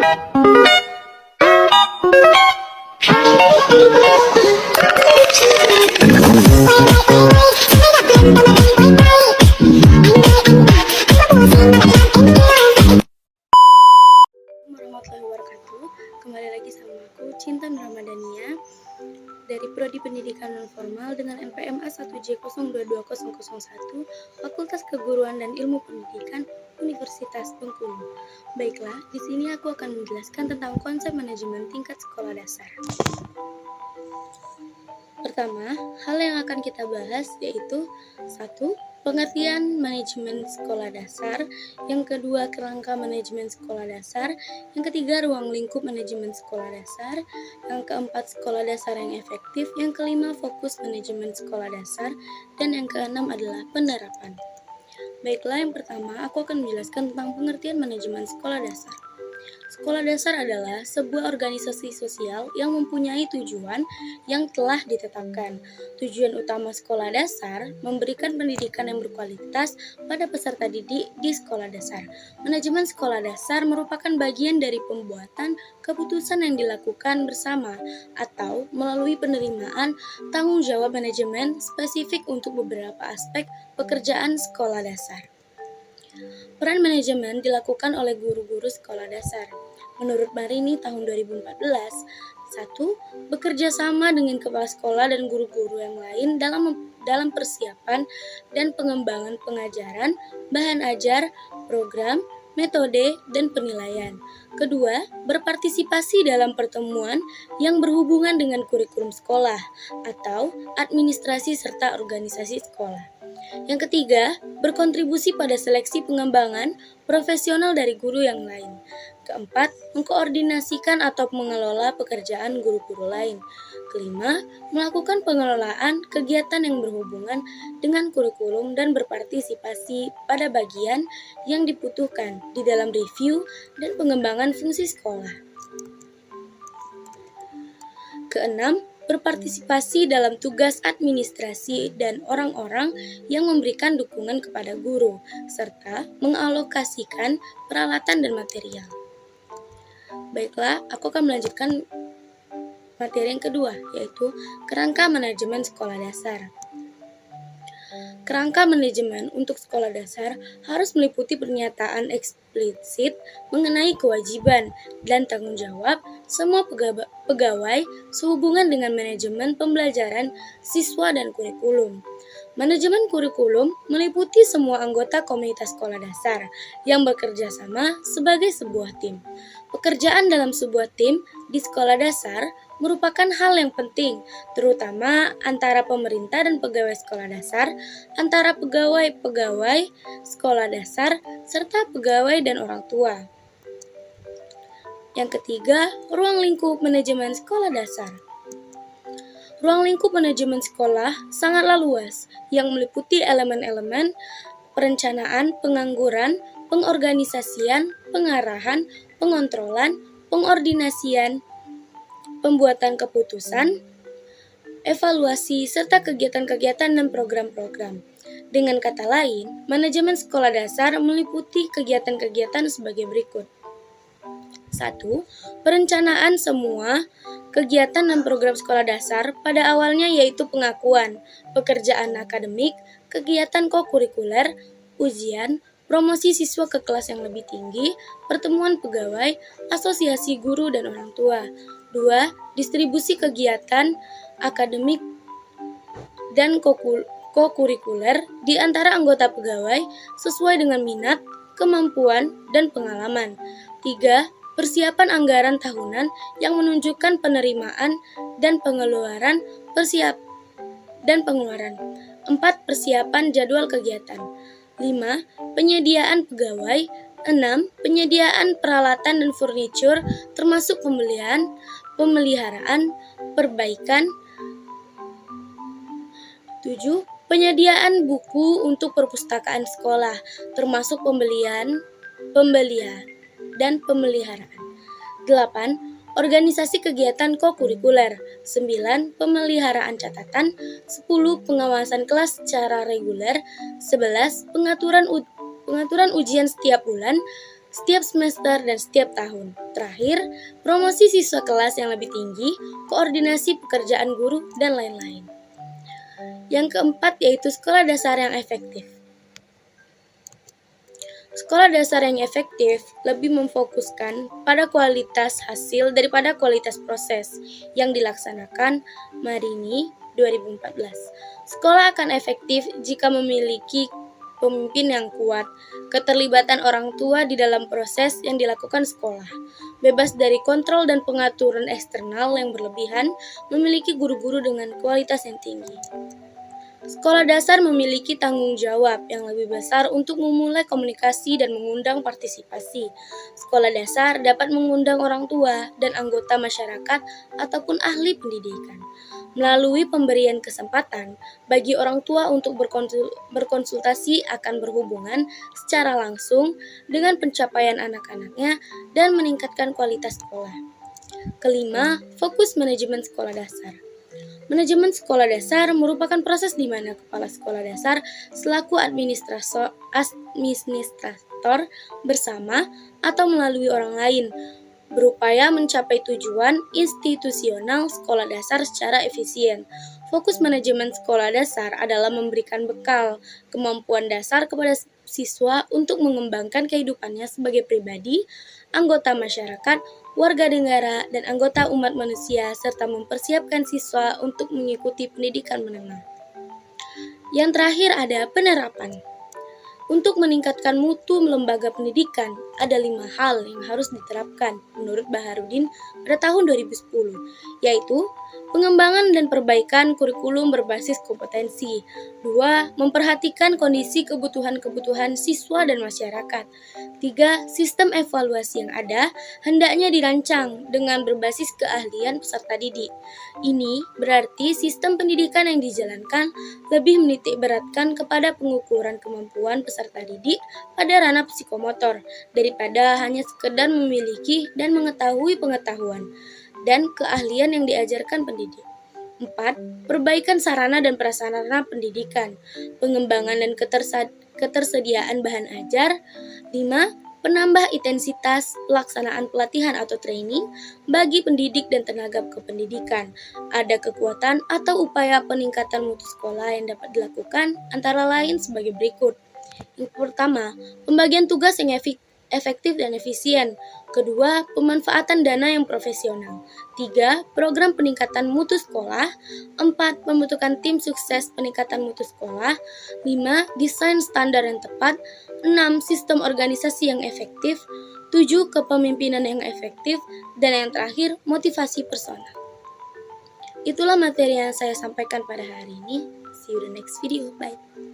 Warahmatullahi wabarakatuh. Kembali lagi sama aku Cinta Ramadhania dari Prodi Pendidikan Nonformal dengan NPM A1J022001 Fakultas Keguruan dan Ilmu Pendidikan Universitas Bengkulu. Baiklah, di sini aku akan menjelaskan tentang konsep manajemen tingkat sekolah dasar. Pertama, hal yang akan kita bahas yaitu 1. Pengertian manajemen sekolah dasar. Yang kedua, kerangka manajemen sekolah dasar. Yang ketiga, ruang lingkup manajemen sekolah dasar. Yang keempat, sekolah dasar yang efektif. Yang kelima, fokus manajemen sekolah dasar. Dan yang keenam adalah penerapan. Baiklah, yang pertama aku akan menjelaskan tentang pengertian manajemen sekolah dasar. Sekolah dasar adalah sebuah organisasi sosial yang mempunyai tujuan yang telah ditetapkan. Tujuan utama sekolah dasar memberikan pendidikan yang berkualitas pada peserta didik di sekolah dasar. Manajemen sekolah dasar merupakan bagian dari pembuatan keputusan yang dilakukan bersama atau melalui penerimaan tanggung jawab manajemen spesifik untuk beberapa aspek pekerjaan sekolah dasar. Peran manajemen dilakukan oleh guru-guru sekolah dasar. Menurut Marini tahun 2014, 1. Bekerja sama dengan kepala sekolah dan guru-guru yang lain dalam persiapan dan pengembangan pengajaran, bahan ajar, program, metode, dan penilaian. Kedua, berpartisipasi dalam pertemuan yang berhubungan dengan kurikulum sekolah atau administrasi serta organisasi sekolah. Yang ketiga, berkontribusi pada seleksi pengembangan profesional dari guru yang lain. Keempat, mengkoordinasikan atau mengelola pekerjaan guru-guru lain. Kelima, melakukan pengelolaan kegiatan yang berhubungan dengan kurikulum dan berpartisipasi pada bagian yang dibutuhkan di dalam review dan pengembangan fungsi sekolah. Keenam, berpartisipasi dalam tugas administrasi dan orang-orang yang memberikan dukungan kepada guru, serta mengalokasikan peralatan dan material. Baiklah, aku akan melanjutkan materi yang kedua, yaitu kerangka manajemen sekolah dasar. Kerangka manajemen untuk sekolah dasar harus meliputi pernyataan eksplisit mengenai kewajiban dan tanggung jawab semua pegawai sehubungan dengan manajemen pembelajaran siswa dan kurikulum. Manajemen kurikulum meliputi semua anggota komunitas sekolah dasar yang bekerja sama sebagai sebuah tim. Pekerjaan dalam sebuah tim di sekolah dasar merupakan hal yang penting, terutama antara pemerintah dan pegawai sekolah dasar, antara pegawai-pegawai sekolah dasar, serta pegawai dan orang tua. Yang ketiga, ruang lingkup manajemen sekolah dasar. Ruang lingkup manajemen sekolah sangatlah luas, yang meliputi elemen-elemen perencanaan, pengangguran, pengorganisasian, pengarahan, pengontrolan, pengordinasian, pembuatan keputusan, evaluasi, serta kegiatan-kegiatan dan program-program. Dengan kata lain, manajemen sekolah dasar meliputi kegiatan-kegiatan sebagai berikut. 1. Perencanaan semua kegiatan dan program sekolah dasar pada awalnya yaitu pengakuan, pekerjaan akademik, kegiatan kokurikuler, ujian, promosi siswa ke kelas yang lebih tinggi, pertemuan pegawai, asosiasi guru dan orang tua. 2. Distribusi kegiatan akademik dan kokurikuler di antara anggota pegawai sesuai dengan minat, kemampuan, dan pengalaman. 3. Persiapan anggaran tahunan yang menunjukkan penerimaan dan pengeluaran 4. Persiapan jadwal kegiatan. 5. Penyediaan pegawai. 6. Penyediaan peralatan dan furnitur termasuk pemeliharaan, perbaikan. 7. Penyediaan buku untuk perpustakaan sekolah termasuk pembelian dan pemeliharaan. 8. Organisasi kegiatan kokurikuler. 9. Pemeliharaan catatan. 10. Pengawasan kelas secara reguler. 11. Pengaturan ujian setiap bulan. setiap semester dan setiap tahun. Terakhir, promosi siswa kelas yang lebih tinggi, koordinasi pekerjaan guru, dan lain-lain. Yang keempat yaitu sekolah dasar yang efektif. Sekolah dasar yang efektif lebih memfokuskan pada kualitas hasil daripada kualitas proses yang dilaksanakan. Marini 2014. Sekolah akan efektif jika memiliki pemimpin yang kuat, keterlibatan orang tua di dalam proses yang dilakukan sekolah, bebas dari kontrol dan pengaturan eksternal yang berlebihan, memiliki guru-guru dengan kualitas yang tinggi. Sekolah dasar memiliki tanggung jawab yang lebih besar untuk memulai komunikasi dan mengundang partisipasi. Sekolah dasar dapat mengundang orang tua dan anggota masyarakat ataupun ahli pendidikan melalui pemberian kesempatan bagi orang tua untuk berkonsultasi akan berhubungan secara langsung dengan pencapaian anak-anaknya dan meningkatkan kualitas sekolah. Kelima, fokus manajemen sekolah dasar. Manajemen sekolah dasar merupakan proses di mana kepala sekolah dasar selaku administrator bersama atau melalui orang lain berupaya mencapai tujuan institusional sekolah dasar secara efisien. Fokus manajemen sekolah dasar adalah memberikan bekal kemampuan dasar kepada siswa untuk mengembangkan kehidupannya sebagai pribadi, anggota masyarakat, warga negara, dan anggota umat manusia, serta mempersiapkan siswa untuk mengikuti pendidikan menengah. Yang terakhir ada penerapan. Untuk meningkatkan mutu lembaga pendidikan, ada 5 hal yang harus diterapkan menurut Baharudin pada tahun 2010, yaitu pengembangan dan perbaikan kurikulum berbasis kompetensi. 2. Memperhatikan kondisi kebutuhan-kebutuhan siswa dan masyarakat. 3. Sistem evaluasi yang ada hendaknya dirancang dengan berbasis keahlian peserta didik. Ini berarti sistem pendidikan yang dijalankan lebih menitik beratkan kepada pengukuran kemampuan peserta didik pada ranah psikomotor daripada hanya sekedar memiliki dan mengetahui pengetahuan dan keahlian yang diajarkan pendidik. 4. Perbaikan sarana dan prasarana pendidikan, pengembangan dan ketersediaan bahan ajar. 5. Penambah intensitas pelaksanaan pelatihan atau training bagi pendidik dan tenaga kependidikan. Ada kekuatan atau upaya peningkatan mutu sekolah yang dapat dilakukan antara lain sebagai berikut. Yang pertama, pembagian tugas yang efektif dan efisien. Kedua, pemanfaatan dana yang profesional. 3. Program peningkatan mutu sekolah. 4. Pembentukan tim sukses peningkatan mutu sekolah. 5. Desain standar yang tepat. 6. Sistem organisasi yang efektif. 7. Kepemimpinan yang efektif. Dan yang terakhir, motivasi personal. Itulah materi yang saya sampaikan pada hari ini. See you the next video. Bye.